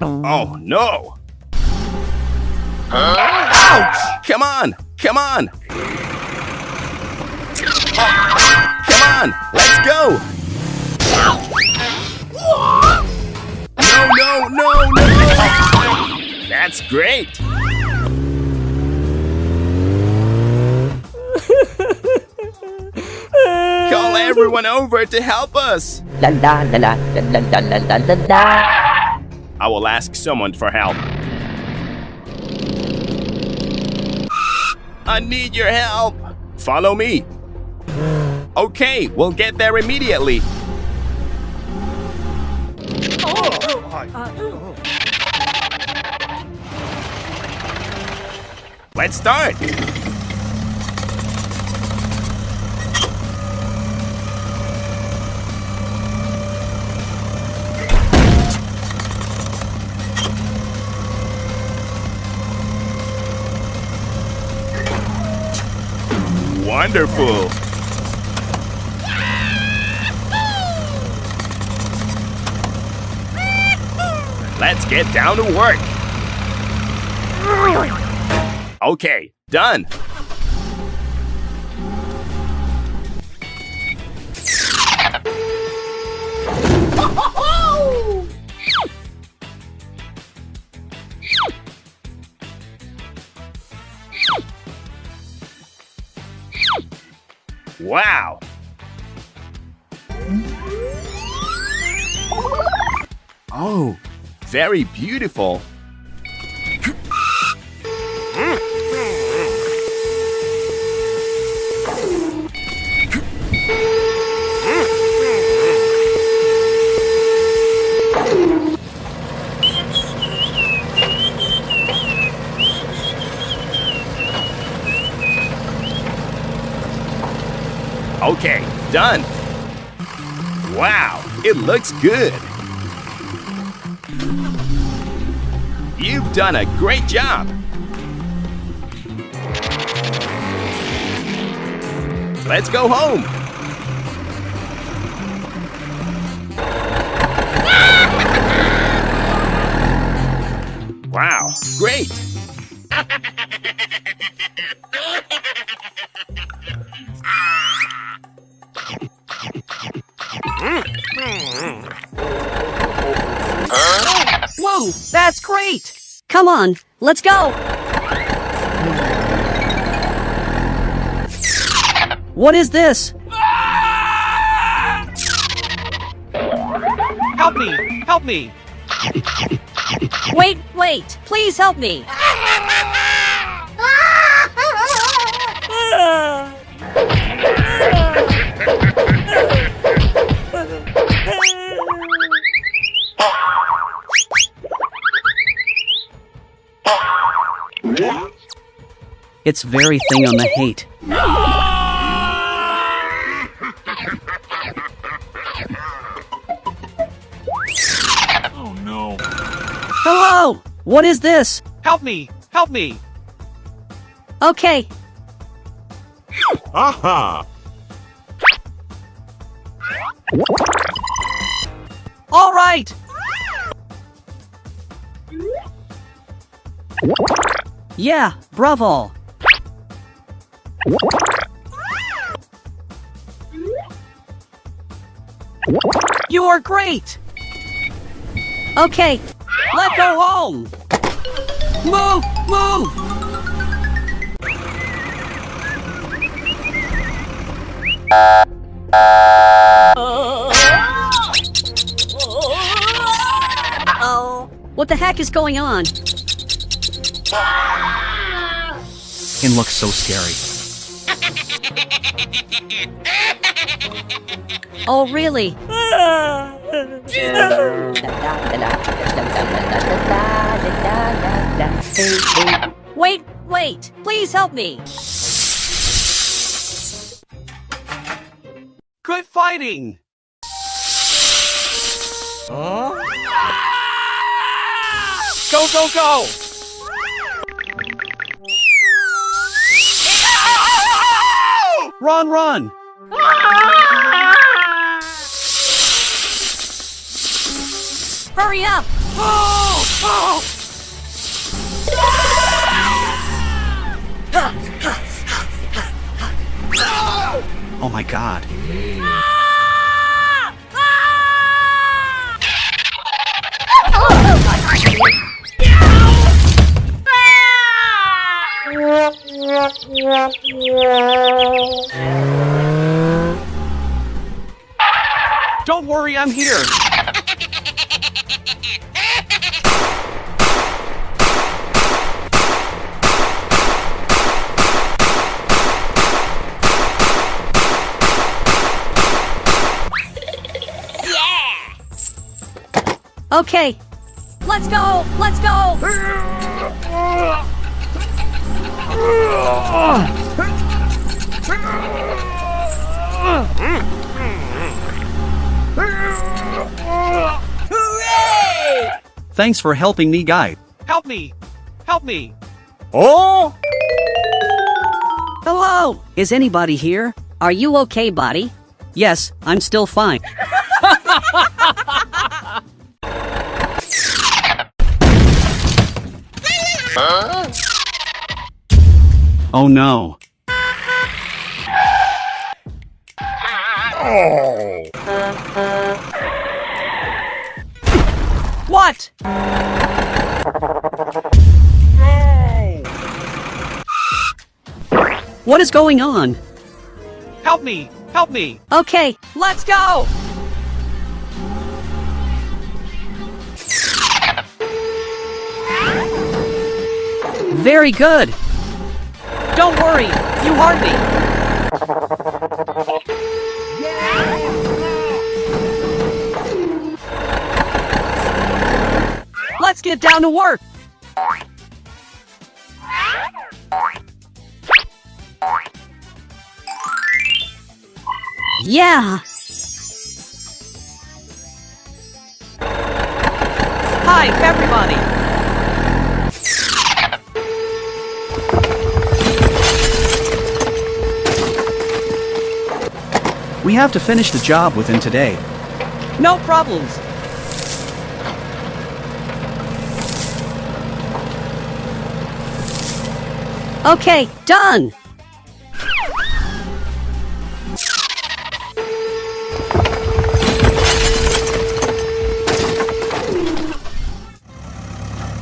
Oh no! Ouch! Come on! Come on! Come on! Let's go! No, no, no, no! That's great! Call everyone over to help us! La la la la la la la la la la. I will ask someone for help. I need your help! Follow me! Okay, we'll get there immediately. Let's start! Wonderful! Let's get down to work! Okay, done! Wow! Oh, very beautiful. Okay, done. Wow, it looks good. You've done a great job. Let's go home. Wow, great. Whoa, that's great! Come on, let's go! What is this? Help me! Help me! Wait, wait, please help me! It's very thing on the hate. Oh no! Hello! What is this? Help me! Help me! Okay, Aha! All right! yeah, bravo! You are great! Okay, Let's go home! Move! Move! what the heck is going on? It looks so scary. Oh, really? Wait, wait, please help me! Good fighting! Go, go, go! Run, run! Hurry up! Oh! Oh my god. Don't worry, I'm here. Okay, let's go! Let's go! Thanks for helping me, guy. Help me! Help me! Oh! Hello! Is anybody here? Are you okay, buddy? Yes, I'm still fine. Oh no. What? What is going on? Help me! Help me! Okay, Let's go! Very good. Don't worry, you heard me. Let's get down to work. yeah! Hi, everybody. We have to finish the job within today. No problems. Okay, done!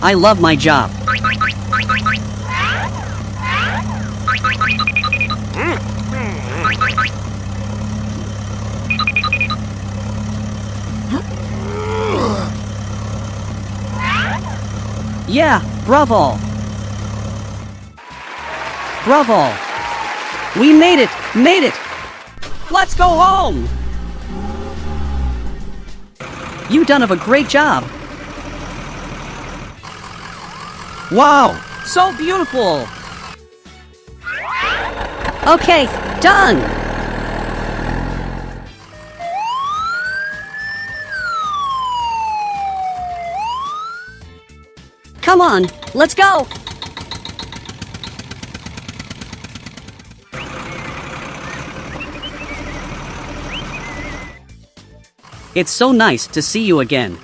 I love my job. Yeah, bravo! Bravo! We made it! Made it! Let's go home. You done a great job! Wow! So beautiful. Okay, done! Come on, let's go! It's so nice to see you again.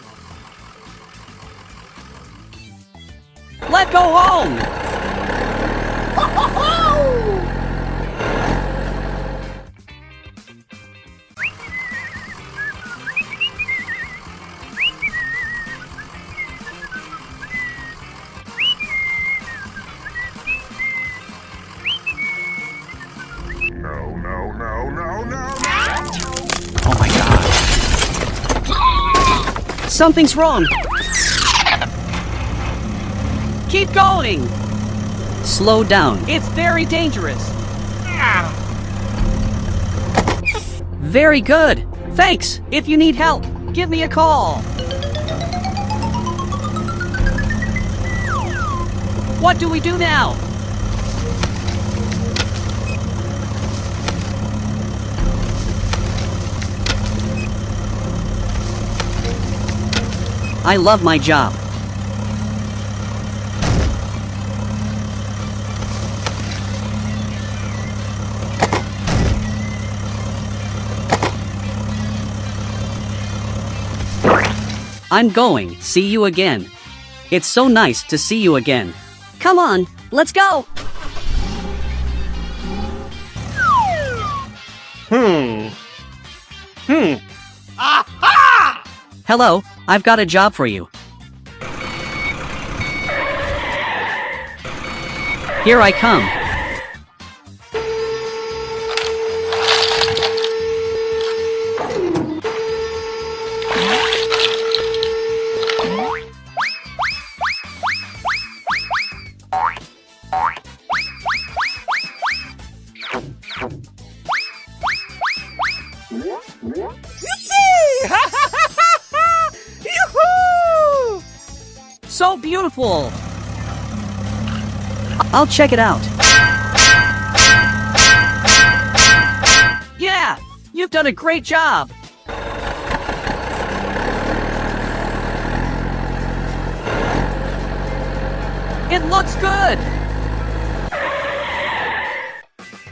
Let's go home. Oh my god. Something's wrong. Keep going. Slow down. It's very dangerous. Very good. Thanks. If you need help, give me a call. What do we do now? I love my job. I'm going. See you again. It's so nice to see you again. Come on, let's go. Hello, I've got a job for you. Here I come. So beautiful! I'll check it out. Yeah! You've done a great job! It looks good!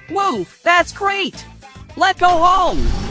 Whoa, that's great! Let's go home!